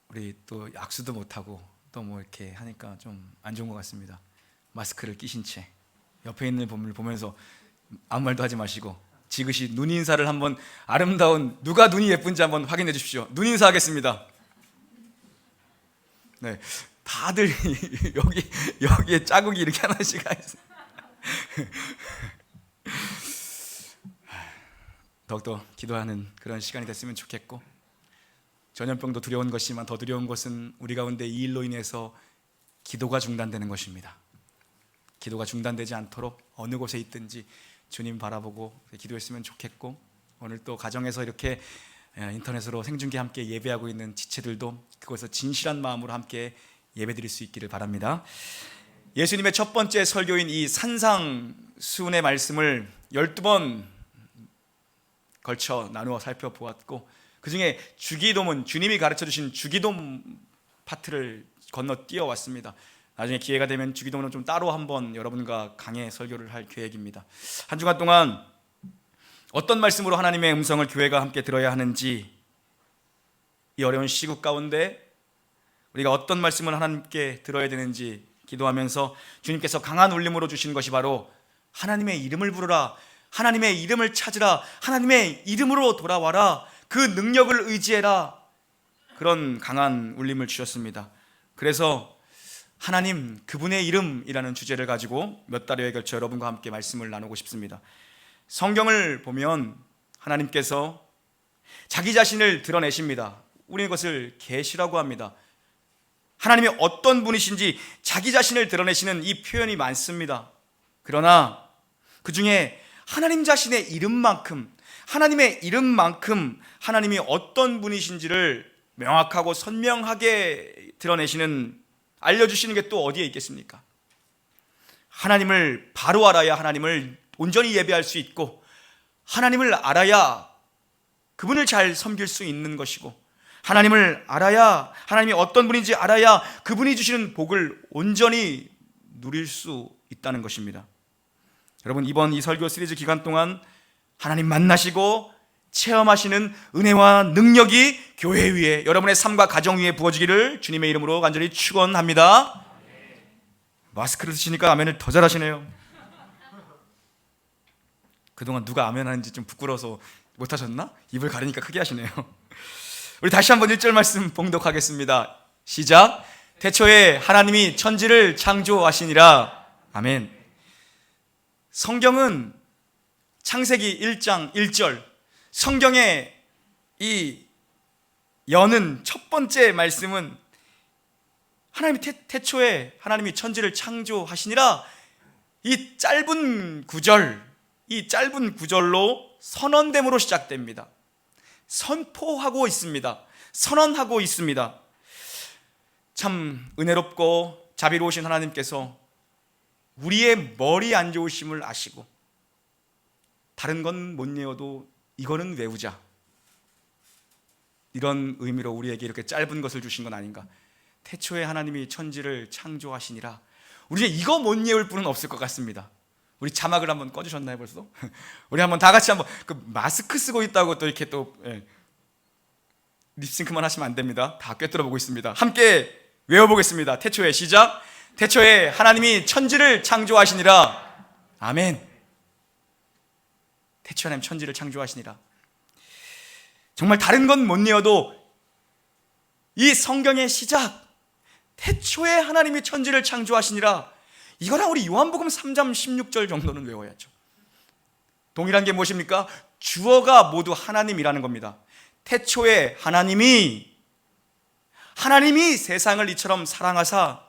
우리 또 악수도 못하고 또 뭐 이렇게 하니까 좀 안 좋은 것 같습니다. 마스크를 끼신 채 옆에 있는 분을 보면서 아무 말도 하지 마시고 지그시 눈 인사를 한번, 아름다운, 누가 눈이 예쁜지 한번 확인해 주십시오. 눈 인사하겠습니다. 네, 다들 여기에 자국이 이렇게 하나씩 있어요. 더욱더 기도하는 그런 시간이 됐으면 좋겠고, 전염병도 두려운 것이지만 더 두려운 것은 우리 가운데 이 일로 인해서 기도가 중단되는 것입니다. 기도가 중단되지 않도록 어느 곳에 있든지 주님 바라보고 기도했으면 좋겠고, 오늘 또 가정에서 이렇게 인터넷으로 생중계 함께 예배하고 있는 지체들도 그곳에서 진실한 마음으로 함께 예배드릴 수 있기를 바랍니다. 예수님의 첫 번째 설교인 이 산상수훈의 말씀을 12번 걸쳐 나누어 살펴보았고, 그 중에 주기도문, 주님이 가르쳐 주신 주기도 파트를 건너뛰어 왔습니다. 나중에 기회가 되면 주기도문은 좀 따로 한번 여러분과 강해 설교를 할 계획입니다. 한 주간 동안 어떤 말씀으로 하나님의 음성을 교회가 함께 들어야 하는지, 이 어려운 시국 가운데 우리가 어떤 말씀을 하나님께 들어야 되는지 기도하면서 주님께서 강한 울림으로 주신 것이 바로 하나님의 이름을 부르라, 하나님의 이름을 찾으라, 하나님의 이름으로 돌아와라, 그 능력을 의지해라, 그런 강한 울림을 주셨습니다. 그래서 하나님 그분의 이름이라는 주제를 가지고 몇 달여에 걸쳐 여러분과 함께 말씀을 나누고 싶습니다. 성경을 보면 하나님께서 자기 자신을 드러내십니다. 우리는 이것을 계시라고 합니다. 하나님이 어떤 분이신지 자기 자신을 드러내시는 이 표현이 많습니다. 그러나 그 중에 하나님 자신의 이름만큼, 하나님의 이름만큼 하나님이 어떤 분이신지를 명확하고 선명하게 드러내시는, 알려주시는 게 또 어디에 있겠습니까? 하나님을 바로 알아야 하나님을 온전히 예배할 수 있고, 하나님을 알아야 그분을 잘 섬길 수 있는 것이고, 하나님을 알아야, 하나님이 어떤 분인지 알아야 그분이 주시는 복을 온전히 누릴 수 있다는 것입니다. 여러분, 이번 이 설교 시리즈 기간 동안 하나님 만나시고 체험하시는 은혜와 능력이 교회 위에, 여러분의 삶과 가정 위에 부어지기를 주님의 이름으로 간절히 축원합니다. 마스크를 쓰시니까 아멘을 더 잘하시네요. 그동안 누가 아멘 하는지 좀 부끄러워서 못하셨나? 입을 가리니까 크게 하시네요. 우리 다시 한번 1절 말씀 봉독하겠습니다. 시작. 태초에 하나님이 천지를 창조하시니라. 아멘. 성경은 창세기 1장 1절, 성경의 이 여는 첫 번째 말씀은 하나님이 태초에 하나님이 천지를 창조하시니라, 이 짧은 구절, 이 짧은 구절로 선언됨으로 시작됩니다. 선포하고 있습니다. 선언하고 있습니다. 참 은혜롭고 자비로우신 하나님께서 우리의 머리 안 좋으심을 아시고, 다른 건 못 외워도 이거는 외우자, 이런 의미로 우리에게 이렇게 짧은 것을 주신 건 아닌가. 태초에 하나님이 천지를 창조하시니라. 우리 이거 못 외울 분은 없을 것 같습니다. 우리 자막을 한번 꺼주셨나요 벌써? 우리 한번 다 같이 한번, 그 마스크 쓰고 있다고 또 이렇게 또 립싱크만 하시면 안 됩니다. 다 꿰뚫어 보고 있습니다. 함께 외워보겠습니다. 태초에, 시작. 태초에 하나님이 천지를 창조하시니라. 아멘. 태초에 하나님 천지를 창조하시니라. 정말 다른 건 못 외워도 이 성경의 시작, 태초에 하나님이 천지를 창조하시니라, 이거랑 우리 요한복음 3장 16절 정도는 외워야죠. 동일한 게 무엇입니까? 주어가 모두 하나님이라는 겁니다. 태초에 하나님이 세상을 이처럼 사랑하사,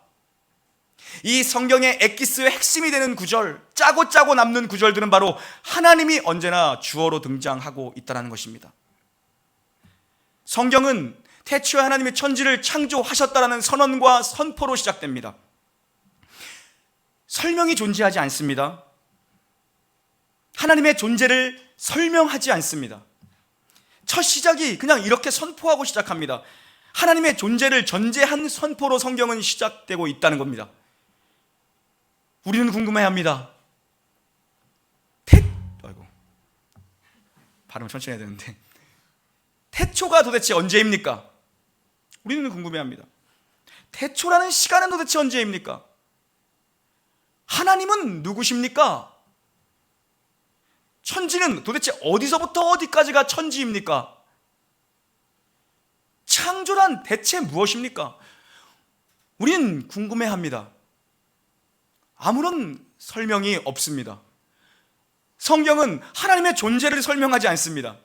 이 성경의 엑기스의 핵심이 되는 구절, 짜고 남는 구절들은 바로 하나님이 언제나 주어로 등장하고 있다는 것입니다. 성경은 태초에 하나님이 천지를 창조하셨다라는 선언과 선포로 시작됩니다. 설명이 존재하지 않습니다. 하나님의 존재를 설명하지 않습니다. 첫 시작이 그냥 이렇게 선포하고 시작합니다. 하나님의 존재를 전제한 선포로 성경은 시작되고 있다는 겁니다. 우리는 궁금해합니다. 발음 천천히 해야 되는데, 태초가 도대체 언제입니까? 우리는 궁금해합니다. 태초라는 시간은 도대체 언제입니까? 하나님은 누구십니까? 천지는 도대체 어디서부터 어디까지가 천지입니까? 창조란 대체 무엇입니까? 우린 궁금해합니다. 아무런 설명이 없습니다. 성경은 하나님의 존재를 설명하지 않습니다.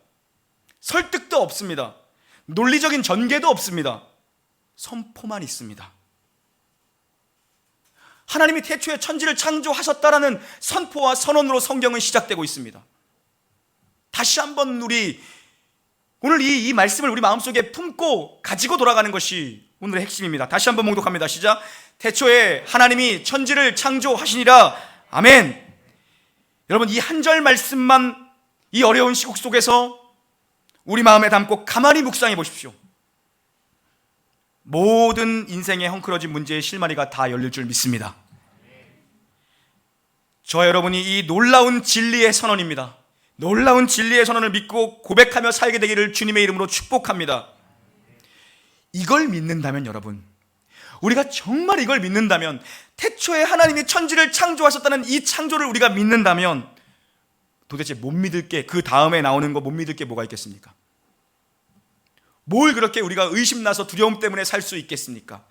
설득도 없습니다. 논리적인 전개도 없습니다. 선포만 있습니다. 하나님이 태초에 천지를 창조하셨다라는 선포와 선언으로 성경은 시작되고 있습니다. 다시 한번 우리 오늘 이 말씀을 우리 마음속에 품고 가지고 돌아가는 것이 오늘의 핵심입니다. 다시 한번 봉독합니다. 시작. 태초에 하나님이 천지를 창조하시니라. 아멘. 여러분, 이 한 절 말씀만 이 어려운 시국 속에서 우리 마음에 담고 가만히 묵상해 보십시오. 모든 인생의 헝클어진 문제의 실마리가 다 열릴 줄 믿습니다. 저와 여러분이 이 놀라운 진리의 선언입니다. 놀라운 진리의 선언을 믿고 고백하며 살게 되기를 주님의 이름으로 축복합니다. 이걸 믿는다면, 여러분, 우리가 정말 이걸 믿는다면, 태초에 하나님이 천지를 창조하셨다는 이 창조를 우리가 믿는다면, 도대체 못 믿을 게, 그 다음에 나오는 거 못 믿을 게 뭐가 있겠습니까? 뭘 그렇게 우리가 의심나서 두려움 때문에 살 수 있겠습니까?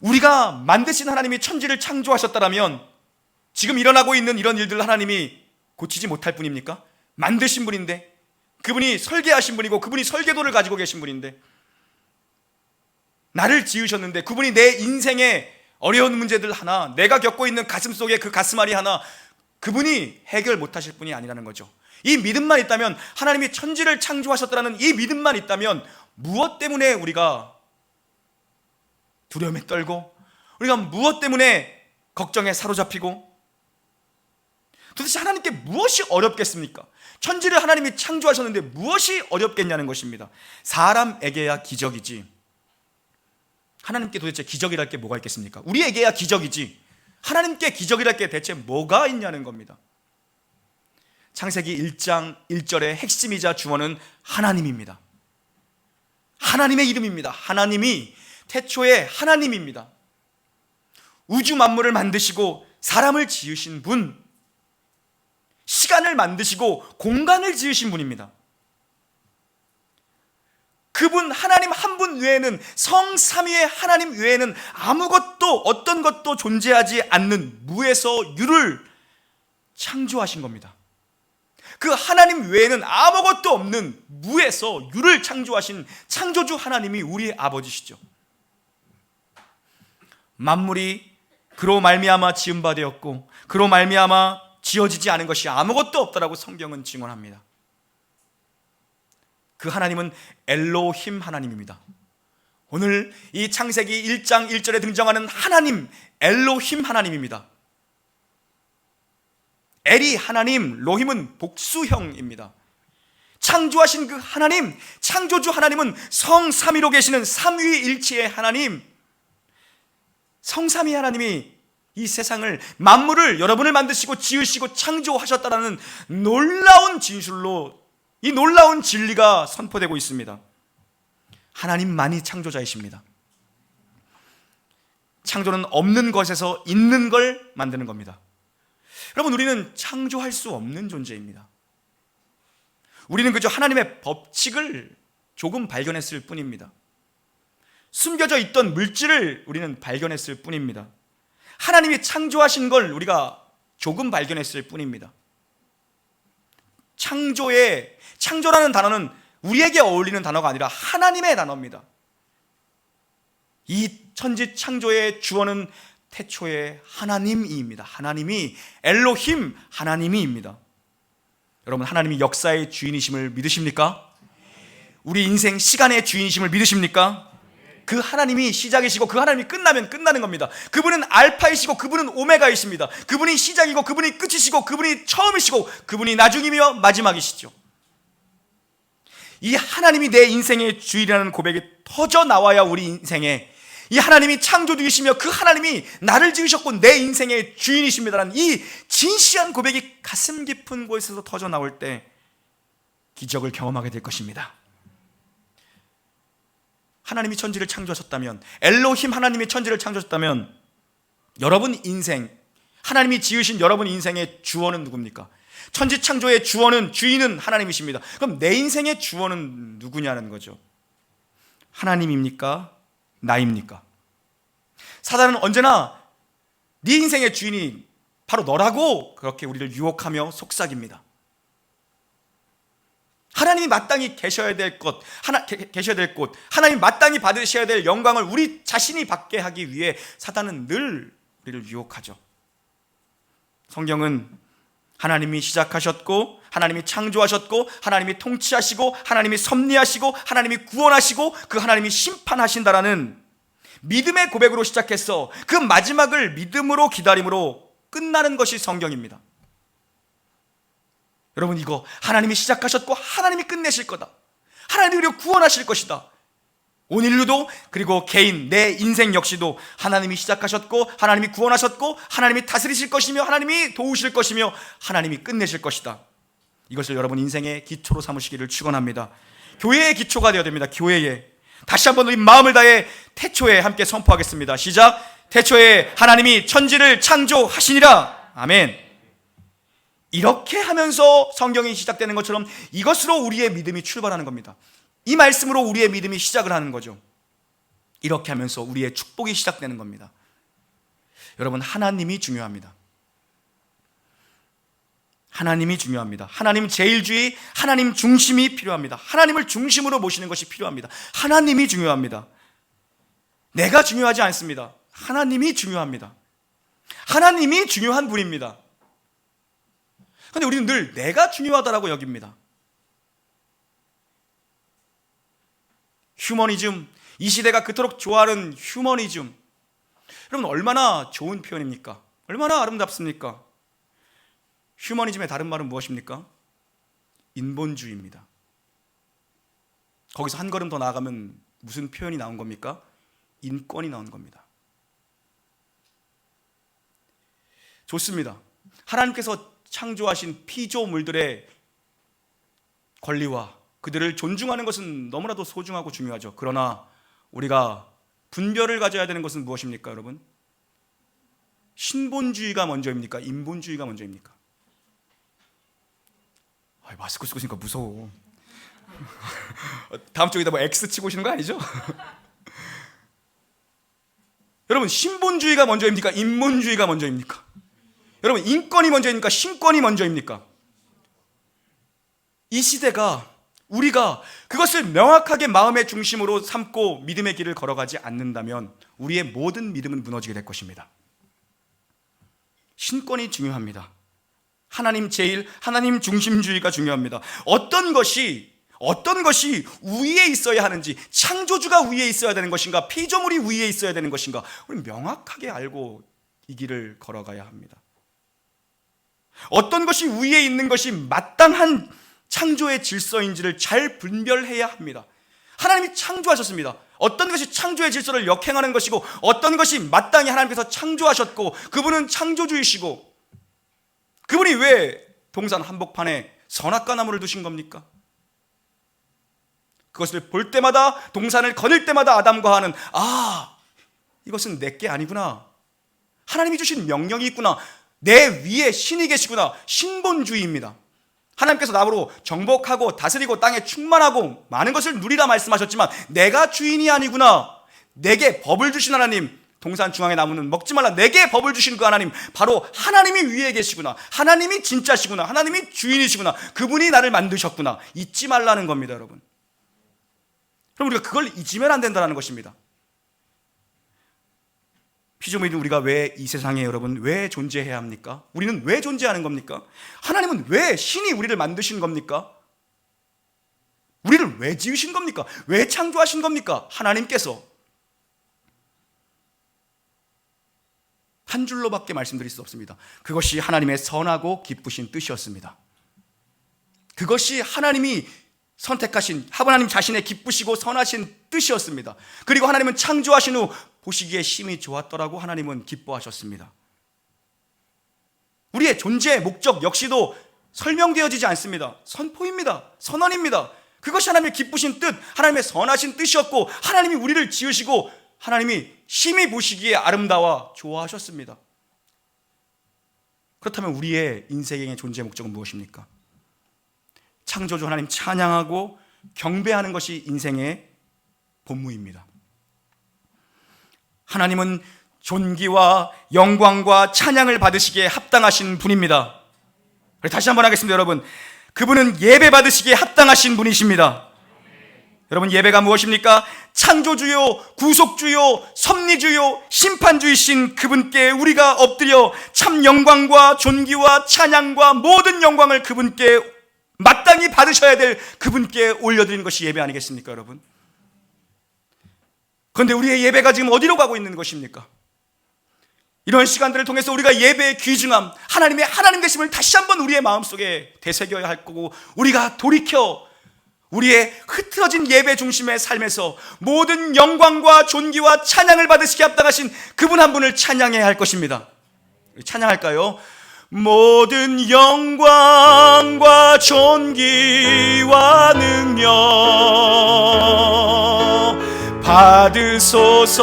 우리가 만드신 하나님이 천지를 창조하셨다면 지금 일어나고 있는 이런 일들 하나님이 고치지 못할 분입니까? 만드신 분인데, 그분이 설계하신 분이고 그분이 설계도를 가지고 계신 분인데, 나를 지으셨는데 그분이 내 인생의 어려운 문제들 하나, 내가 겪고 있는 가슴 속에 그 가슴앓이 하나, 그분이 해결 못하실 분이 아니라는 거죠. 이 믿음만 있다면, 하나님이 천지를 창조하셨다는 이 믿음만 있다면, 무엇 때문에 우리가 두려움에 떨고, 우리가 무엇 때문에 걱정에 사로잡히고, 도대체 하나님께 무엇이 어렵겠습니까? 천지를 하나님이 창조하셨는데 무엇이 어렵겠냐는 것입니다. 사람에게야 기적이지, 하나님께 도대체 기적이랄 게 뭐가 있겠습니까? 우리에게야 기적이지 하나님께 기적이랄 게 대체 뭐가 있냐는 겁니다. 창세기 1장 1절의 핵심이자 주어는 하나님입니다. 하나님의 이름입니다. 하나님이 태초에 하나님입니다. 우주 만물을 만드시고 사람을 지으신 분, 시간을 만드시고 공간을 지으신 분입니다. 그분 하나님 한 분 외에는, 성삼위의 하나님 외에는 아무것도, 어떤 것도 존재하지 않는 무에서 유를 창조하신 겁니다. 그 하나님 외에는 아무것도 없는 무에서 유를 창조하신 창조주 하나님이 우리 아버지시죠. 만물이 그로 말미암아 지은 바 되었고 그로 말미암아 지어지지 않은 것이 아무것도 없다라고 성경은 증언합니다. 그 하나님은 엘로힘 하나님입니다. 오늘 이 창세기 1장 1절에 등장하는 하나님, 엘로힘 하나님입니다. 엘이 하나님, 로힘은 복수형입니다. 창조하신 그 하나님, 창조주 하나님은 성삼위로 계시는 삼위일체의 하나님, 성삼위 하나님이 이 세상을, 만물을, 여러분을 만드시고 지으시고 창조하셨다라는 놀라운 진술로 이 놀라운 진리가 선포되고 있습니다. 하나님만이 창조자이십니다. 창조는 없는 것에서 있는 걸 만드는 겁니다. 여러분, 우리는 창조할 수 없는 존재입니다. 우리는 그저 하나님의 법칙을 조금 발견했을 뿐입니다. 숨겨져 있던 물질을 우리는 발견했을 뿐입니다. 하나님이 창조하신 걸 우리가 조금 발견했을 뿐입니다. 창조라는 단어는 우리에게 어울리는 단어가 아니라 하나님의 단어입니다. 이 천지 창조의 주어는 태초의 하나님이입니다. 하나님이, 엘로힘 하나님이입니다. 여러분, 하나님이 역사의 주인이심을 믿으십니까? 우리 인생 시간의 주인이심을 믿으십니까? 그 하나님이 시작이시고 그 하나님이 끝나면 끝나는 겁니다. 그분은 알파이시고 그분은 오메가이십니다. 그분이 시작이고 그분이 끝이시고 그분이 처음이시고 그분이 나중이며 마지막이시죠. 이 하나님이 내 인생의 주인이라는 고백이 터져 나와야 우리 인생에 이 하나님이 창조주이시며 그 하나님이 나를 지으셨고 내 인생의 주인이십니다라는 이 진시한 고백이 가슴 깊은 곳에서 터져 나올 때 기적을 경험하게 될 것입니다. 하나님이 천지를 창조하셨다면, 엘로힘 하나님이 천지를 창조하셨다면, 여러분 인생, 하나님이 지으신 여러분 인생의 주원은 누굽니까? 천지 창조의 주원은, 주인은 하나님이십니다. 그럼 내 인생의 주원은 누구냐는 거죠. 하나님입니까? 나입니까? 사단은 언제나 네 인생의 주인이 바로 너라고 그렇게 우리를 유혹하며 속삭입니다. 하나님이 마땅히 계셔야 될 곳, 하나님이 마땅히 받으셔야 될 영광을 우리 자신이 받게 하기 위해 사단은 늘 우리를 유혹하죠. 성경은 하나님이 시작하셨고, 하나님이 창조하셨고, 하나님이 통치하시고, 하나님이 섭리하시고, 하나님이 구원하시고, 그 하나님이 심판하신다라는 믿음의 고백으로 시작해서 그 마지막을 믿음으로 기다림으로 끝나는 것이 성경입니다. 여러분, 이거 하나님이 시작하셨고 하나님이 끝내실 거다. 하나님이 우리를 구원하실 것이다. 온 인류도, 그리고 개인, 내 인생 역시도 하나님이 시작하셨고 하나님이 구원하셨고 하나님이 다스리실 것이며 하나님이 도우실 것이며 하나님이 끝내실 것이다. 이것을 여러분 인생의 기초로 삼으시기를 축원합니다. 교회의 기초가 되어야 됩니다. 교회에 다시 한번 우리 마음을 다해 태초에 함께 선포하겠습니다. 시작. 태초에 하나님이 천지를 창조하시니라. 아멘. 이렇게 하면서 성경이 시작되는 것처럼 이것으로 우리의 믿음이 출발하는 겁니다. 이 말씀으로 우리의 믿음이 시작을 하는 거죠. 이렇게 하면서 우리의 축복이 시작되는 겁니다. 여러분, 하나님이 중요합니다. 하나님이 중요합니다. 하나님 제일주의, 하나님 중심이 필요합니다. 하나님을 중심으로 모시는 것이 필요합니다. 하나님이 중요합니다. 내가 중요하지 않습니다. 하나님이 중요합니다. 하나님이 중요한 분입니다. 그런데 우리는 늘 내가 중요하다라고 여깁니다. 휴머니즘, 이 시대가 그토록 좋아하는 휴머니즘, 여러분 얼마나 좋은 표현입니까? 얼마나 아름답습니까? 휴머니즘의 다른 말은 무엇입니까? 인본주의입니다. 거기서 한 걸음 더 나아가면 무슨 표현이 나온 겁니까? 인권이 나온 겁니다. 좋습니다. 하나님께서 창조하신 피조물들의 권리와 그들을 존중하는 것은 너무나도 소중하고 중요하죠. 그러나 우리가 분별을 가져야 되는 것은 무엇입니까, 여러분? 신본주의가 먼저입니까? 인본주의가 먼저입니까? 마스크 쓰고 있으니까 무서워. 다음 쪽에다 뭐 X 치고 오시는 거 아니죠? 여러분, 신본주의가 먼저입니까? 인본주의가 먼저입니까? 여러분, 인권이 먼저입니까? 신권이 먼저입니까? 이 시대가 우리가 그것을 명확하게 마음의 중심으로 삼고 믿음의 길을 걸어가지 않는다면 우리의 모든 믿음은 무너지게 될 것입니다. 신권이 중요합니다. 하나님 제일, 하나님 중심주의가 중요합니다. 어떤 것이 우위에 있어야 하는지, 창조주가 위에 있어야 되는 것인가, 피조물이 위에 있어야 되는 것인가, 우리는 명확하게 알고 이 길을 걸어가야 합니다. 어떤 것이 위에 있는 것이 마땅한 창조의 질서인지를 잘 분별해야 합니다. 하나님이 창조하셨습니다. 어떤 것이 창조의 질서를 역행하는 것이고 어떤 것이 마땅히 하나님께서 창조하셨고, 그분은 창조주이시고, 그분이 왜 동산 한복판에 선악과 나무를 두신 겁니까? 그것을 볼 때마다, 동산을 거닐 때마다 아담과 하와는 이것은 내게 아니구나, 하나님이 주신 명령이 있구나, 내 위에 신이 계시구나, 신본주의입니다. 하나님께서 나무로 정복하고 다스리고 땅에 충만하고 많은 것을 누리라 말씀하셨지만 내가 주인이 아니구나, 내게 법을 주신 하나님, 동산 중앙의 나무는 먹지 말라, 내게 법을 주신 그 하나님, 바로 하나님이 위에 계시구나, 하나님이 진짜시구나, 하나님이 주인이시구나, 그분이 나를 만드셨구나, 잊지 말라는 겁니다. 여러분, 그럼 우리가 그걸 잊으면 안 된다는 것입니다. 피조물인 우리가 왜 이 세상에, 여러분, 왜 존재해야 합니까? 우리는 왜 존재하는 겁니까? 하나님은 왜, 신이 우리를 만드신 겁니까? 우리를 왜 지으신 겁니까? 왜 창조하신 겁니까? 하나님께서. 한 줄로밖에 말씀드릴 수 없습니다. 그것이 하나님의 선하고 기쁘신 뜻이었습니다. 그것이 하나님이 선택하신, 하나님 자신의 기쁘시고 선하신 뜻이었습니다. 그리고 하나님은 창조하신 후 보시기에 심히 좋았더라고 하나님은 기뻐하셨습니다. 우리의 존재의 목적 역시도 설명되어지지 않습니다. 선포입니다. 선언입니다. 그것이 하나님의 기쁘신 뜻, 하나님의 선하신 뜻이었고 하나님이 우리를 지으시고 하나님이 심히 보시기에 아름다워 좋아하셨습니다. 그렇다면 우리의 인생의 존재 목적은 무엇입니까? 창조주 하나님 찬양하고 경배하는 것이 인생의 본무입니다. 하나님은 존귀와 영광과 찬양을 받으시기에 합당하신 분입니다. 다시 한번 하겠습니다. 여러분, 그분은 예배 받으시기에 합당하신 분이십니다. 여러분, 예배가 무엇입니까? 창조주요, 구속주요, 섭리주요, 심판주이신 그분께 우리가 엎드려 참 영광과 존귀와 찬양과 모든 영광을 그분께 마땅히 받으셔야 될 그분께 올려드리는 것이 예배 아니겠습니까, 여러분? 그런데 우리의 예배가 지금 어디로 가고 있는 것입니까? 이런 시간들을 통해서 우리가 예배의 귀중함, 하나님의 하나님 되심을 다시 한번 우리의 마음속에 되새겨야 할 거고, 우리가 돌이켜 우리의 흐트러진 예배 중심의 삶에서 모든 영광과 존귀와 찬양을 받으시기에 합당하신 그분 한 분을 찬양해야 할 것입니다. 찬양할까요? 모든 영광과 존귀와 능력 받으소서,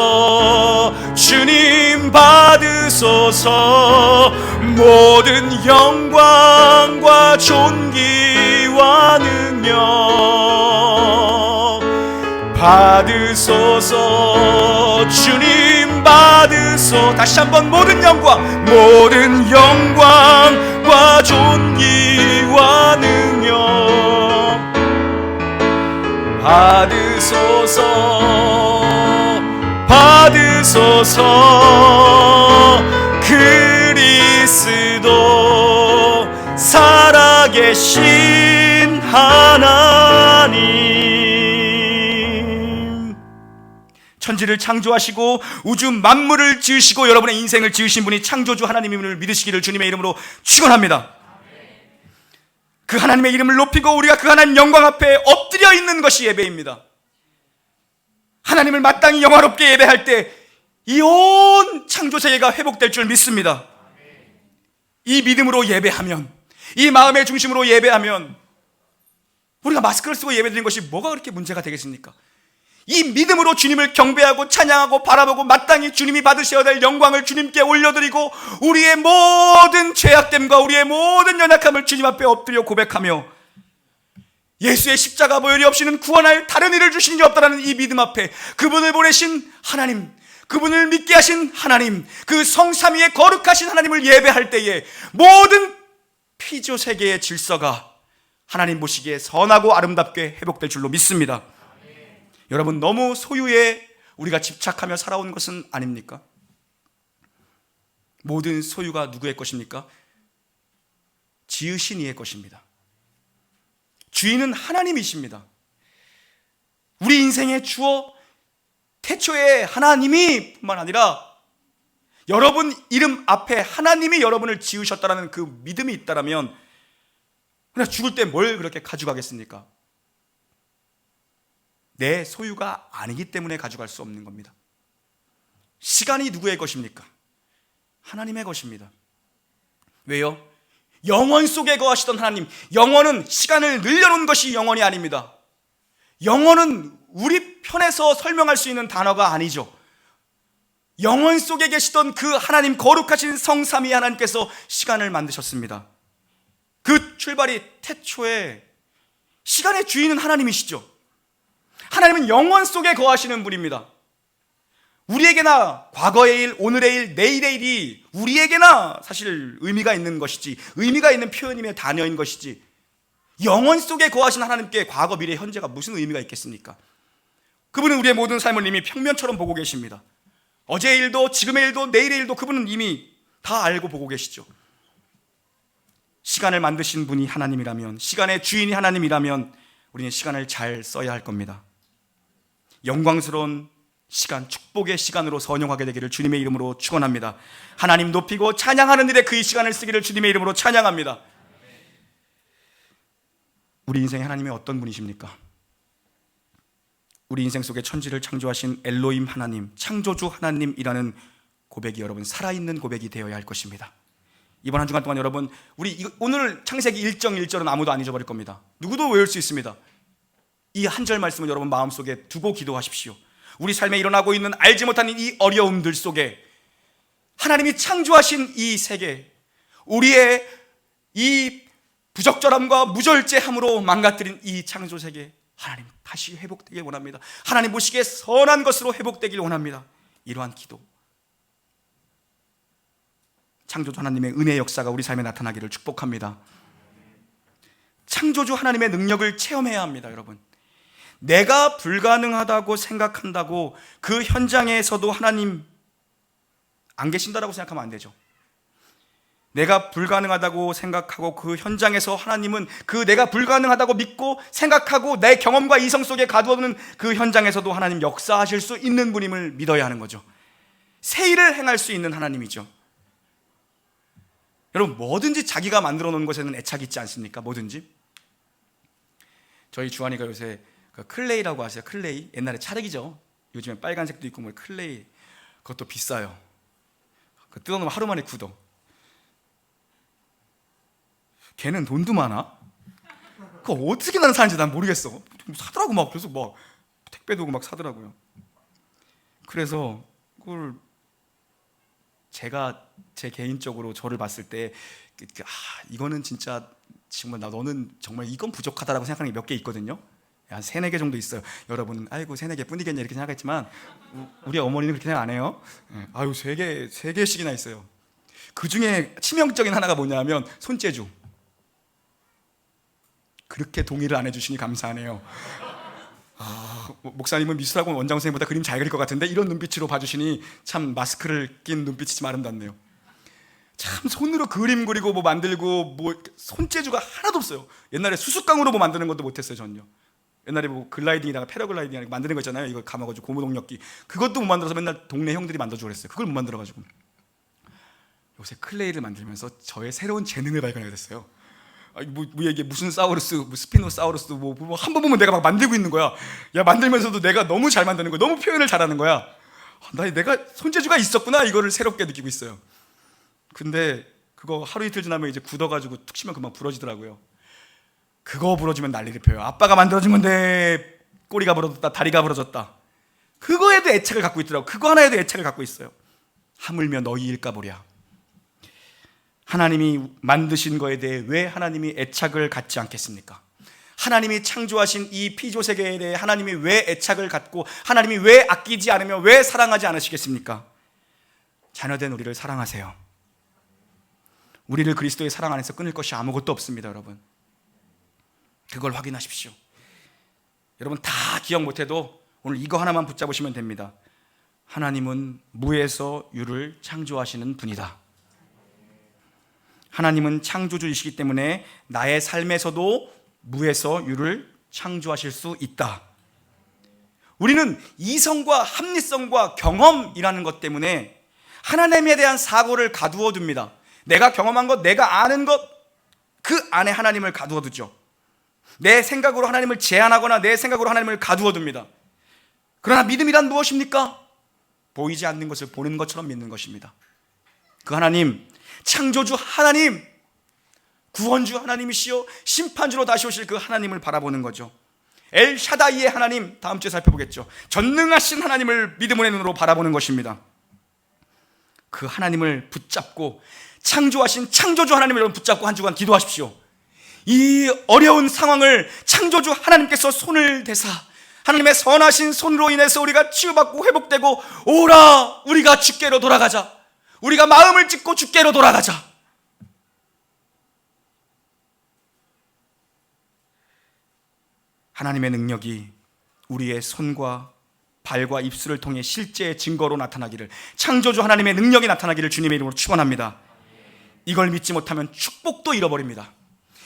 주님 받으소서. 모든 영광과 존귀와 능력 받으소서, 주님 받으소서. 다시 한번 모든 영광과 존귀와 능력 받으소서. 그리스도 살아계신 하나님, 천지를 창조하시고 우주 만물을 지으시고 여러분의 인생을 지으신 분이 창조주 하나님임을 믿으시기를 주님의 이름으로 축원합니다. 그 하나님의 이름을 높이고 우리가 그 하나님 영광 앞에 엎드려 있는 것이 예배입니다. 하나님을 마땅히 영화롭게 예배할 때 이 온 창조세계가 회복될 줄 믿습니다. 이 믿음으로 예배하면, 이 마음의 중심으로 예배하면, 우리가 마스크를 쓰고 예배드리는 것이 뭐가 그렇게 문제가 되겠습니까? 이 믿음으로 주님을 경배하고 찬양하고 바라보고 마땅히 주님이 받으셔야 될 영광을 주님께 올려드리고 우리의 모든 죄악됨과 우리의 모든 연약함을 주님 앞에 엎드려 고백하며 예수의 십자가 보혈이 없이는 구원할 다른 일을 주신 이 없다라는 이 믿음 앞에 그분을 보내신 하나님, 그분을 믿게 하신 하나님, 그 성삼위의 거룩하신 하나님을 예배할 때에 모든 피조 세계의 질서가 하나님 보시기에 선하고 아름답게 회복될 줄로 믿습니다. 여러분, 너무 소유에 우리가 집착하며 살아온 것은 아닙니까? 모든 소유가 누구의 것입니까? 지으신 이의 것입니다. 주인은 하나님이십니다. 우리 인생의 주어 태초에 하나님이 뿐만 아니라 여러분 이름 앞에 하나님이 여러분을 지으셨다는 그 믿음이 있다면 그냥 죽을 때 뭘 그렇게 가져가겠습니까? 내 소유가 아니기 때문에 가져갈 수 없는 겁니다. 시간이 누구의 것입니까? 하나님의 것입니다. 왜요? 영원 속에 거하시던 하나님, 영원은 시간을 늘려놓은 것이 영원이 아닙니다. 영원은 우리 편에서 설명할 수 있는 단어가 아니죠. 영원 속에 계시던 그 하나님, 거룩하신 성삼위 하나님께서 시간을 만드셨습니다. 그 출발이 태초에 시간의 주인은 하나님이시죠. 하나님은 영원 속에 거하시는 분입니다. 우리에게나 과거의 일, 오늘의 일, 내일의 일이 우리에게나 사실 의미가 있는 것이지, 의미가 있는 표현이며 단어인 것이지, 영원 속에 거하신 하나님께 과거, 미래, 현재가 무슨 의미가 있겠습니까? 그분은 우리의 모든 삶을 이미 평면처럼 보고 계십니다. 어제의 일도 지금의 일도 내일의 일도 그분은 이미 다 알고 보고 계시죠. 시간을 만드신 분이 하나님이라면, 시간의 주인이 하나님이라면 우리는 시간을 잘 써야 할 겁니다. 영광스러운 시간, 축복의 시간으로 선용하게 되기를 주님의 이름으로 축원합니다. 하나님 높이고 찬양하는 일에 그 시간을 쓰기를 주님의 이름으로 찬양합니다. 우리 인생에 하나님이 어떤 분이십니까? 우리 인생 속에 천지를 창조하신 엘로힘 하나님, 창조주 하나님이라는 고백이 여러분 살아있는 고백이 되어야 할 것입니다. 이번 한 주간 동안 여러분, 우리 오늘 창세기 1장 1절은 아무도 안 잊어버릴 겁니다. 누구도 외울 수 있습니다. 이 한 절 말씀을 여러분 마음속에 두고 기도하십시오. 우리 삶에 일어나고 있는 알지 못하는 이 어려움들 속에 하나님이 창조하신 이 세계, 우리의 이 부적절함과 무절제함으로 망가뜨린 이 창조 세계, 하나님 다시 회복되길 원합니다. 하나님 보시기에 선한 것으로 회복되길 원합니다. 이러한 기도, 창조주 하나님의 은혜의 역사가 우리 삶에 나타나기를 축복합니다. 창조주 하나님의 능력을 체험해야 합니다. 여러분, 내가 불가능하다고 생각한다고 그 현장에서도 하나님 안 계신다라고 생각하면 안 되죠. 내가 불가능하다고 생각하고 그 현장에서 하나님은 그 내가 불가능하다고 믿고 생각하고 내 경험과 이성 속에 가두어두는 그 현장에서도 하나님 역사하실 수 있는 분임을 믿어야 하는 거죠. 새 일을 행할 수 있는 하나님이죠. 여러분, 뭐든지 자기가 만들어 놓은 것에는 애착이 있지 않습니까? 뭐든지. 저희 주한이가 요새 그 클레이라고 아세요? 클레이? 옛날에 찰흙이죠. 요즘에 빨간색도 있고 뭐 클레이, 그것도 비싸요. 그 뜯어놓으면 하루 만에 굳어. 걔는 돈도 많아? 그거 어떻게 나는 사는지 난 모르겠어. 사더라고. 막 계속 막 택배도 오고 막 사더라고요. 그래서 그걸 제가 제 개인적으로 저를 봤을 때 이거는 진짜 정말 너는 정말 이건 부족하다라고 생각하는 게 몇 개 있거든요. 한 3-4개 정도 있어요. 여러분은 아이고 3-4개 뿐이겠냐 이렇게 생각했지만 우리 어머니는 그렇게 생각 안 해요. 아유 3개씩이나 있어요. 그 중에 치명적인 하나가 뭐냐면 손재주. 그렇게 동의를 안 해주시니 감사하네요. 목사님은 미술학원 원장 선생님보다 그림 잘 그릴 것 같은데 이런 눈빛으로 봐주시니 참 마스크를 낀 눈빛이 좀 아름답네요. 참 손으로 그림 그리고 뭐 만들고 뭐 손재주가 하나도 없어요. 옛날에 수수깡으로 뭐 만드는 것도 못했어요. 전요. 옛날에 뭐 글라이딩이다가 패러글라이딩 만드는 거 있잖아요. 이거 감아가지고 고무동력기, 그것도 못 만들어서 맨날 동네 형들이 만들어주고 그랬어요. 그걸 못 만들어가지고 요새 클레이를 만들면서 저의 새로운 재능을 발견하게 됐어요. 이게 무슨 사우루스, 뭐 스피노사우루스, 뭐 한 번 보면 내가 막 만들고 있는 거야. 야, 만들면서도 내가 너무 잘 만드는 거야. 너무 표현을 잘하는 거야. 내가 손재주가 있었구나. 이거를 새롭게 느끼고 있어요. 근데 그거 하루 이틀 지나면 이제 굳어가지고 툭 치면 금방 부러지더라고요. 그거 부러지면 난리를 펴요. 아빠가 만들어준 건데 꼬리가 부러졌다, 다리가 부러졌다. 그거에도 애착을 갖고 있더라고. 그거 하나에도 애착을 갖고 있어요. 하물며 너희 일까 보랴. 하나님이 만드신 거에 대해 왜 하나님이 애착을 갖지 않겠습니까? 하나님이 창조하신 이 피조 세계에 대해 하나님이 왜 애착을 갖고 하나님이 왜 아끼지 않으며 왜 사랑하지 않으시겠습니까? 자녀된 우리를 사랑하세요. 우리를 그리스도의 사랑 안에서 끊을 것이 아무것도 없습니다. 여러분, 그걸 확인하십시오. 여러분 다 기억 못해도 오늘 이거 하나만 붙잡으시면 됩니다. 하나님은 무에서 유를 창조하시는 분이다. 하나님은 창조주이시기 때문에 나의 삶에서도 무에서 유를 창조하실 수 있다. 우리는 이성과 합리성과 경험이라는 것 때문에 하나님에 대한 사고를 가두어 둡니다. 내가 경험한 것, 내가 아는 것, 그 안에 하나님을 가두어 두죠. 내 생각으로 하나님을 제한하거나 내 생각으로 하나님을 가두어 둡니다. 그러나 믿음이란 무엇입니까? 보이지 않는 것을 보는 것처럼 믿는 것입니다. 그 하나님, 창조주 하나님, 구원주 하나님이시요 심판주로 다시 오실 그 하나님을 바라보는 거죠. 엘샤다이의 하나님, 다음 주에 살펴보겠죠. 전능하신 하나님을 믿음의 눈으로 바라보는 것입니다. 그 하나님을 붙잡고 창조하신 창조주 하나님을 붙잡고 한 주간 기도하십시오. 이 어려운 상황을 창조주 하나님께서 손을 대사 하나님의 선하신 손으로 인해서 우리가 치유받고 회복되고, 오라 우리가 주께로 돌아가자, 우리가 마음을 찢고 주께로 돌아가자. 하나님의 능력이 우리의 손과 발과 입술을 통해 실제의 증거로 나타나기를, 창조주 하나님의 능력이 나타나기를 주님의 이름으로 축원합니다. 이걸 믿지 못하면 축복도 잃어버립니다.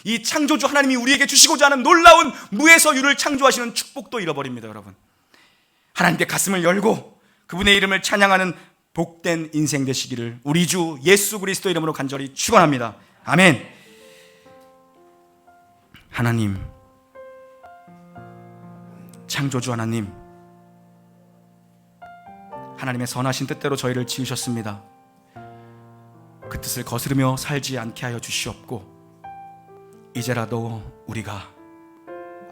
이 창조주 하나님이 우리에게 주시고자 하는 놀라운 무에서 유를 창조하시는 축복도 잃어버립니다. 여러분, 하나님께 가슴을 열고 그분의 이름을 찬양하는 복된 인생 되시기를 우리 주 예수 그리스도 이름으로 간절히 축원합니다. 아멘. 하나님, 창조주 하나님, 하나님의 선하신 뜻대로 저희를 지으셨습니다. 그 뜻을 거스르며 살지 않게 하여 주시옵고, 이제라도 우리가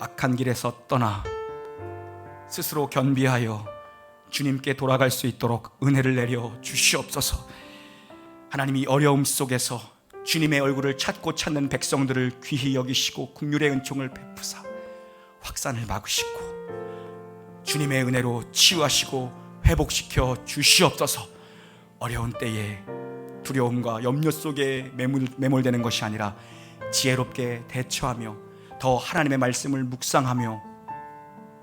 악한 길에서 떠나 스스로 겸비하여 주님께 돌아갈 수 있도록 은혜를 내려 주시옵소서. 하나님이 어려움 속에서 주님의 얼굴을 찾고 찾는 백성들을 귀히 여기시고 긍휼의 은총을 베푸사 확산을 막으시고 주님의 은혜로 치유하시고 회복시켜 주시옵소서. 어려운 때에 두려움과 염려 속에 매몰되는 것이 아니라 지혜롭게 대처하며 더 하나님의 말씀을 묵상하며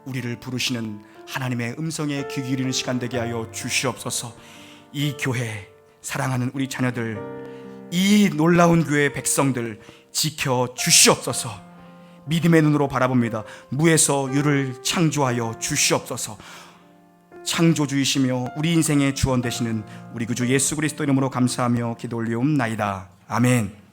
우리를 부르시는 하나님의 음성에 귀 기울이는 시간 되게 하여 주시옵소서. 이 교회, 사랑하는 우리 자녀들, 이 놀라운 교회의 백성들 지켜 주시옵소서. 믿음의 눈으로 바라봅니다. 무에서 유를 창조하여 주시옵소서. 창조주이시며 우리 인생의 주원 되시는 우리 구주 예수 그리스도 이름으로 감사하며 기도 올리옵나이다. 아멘.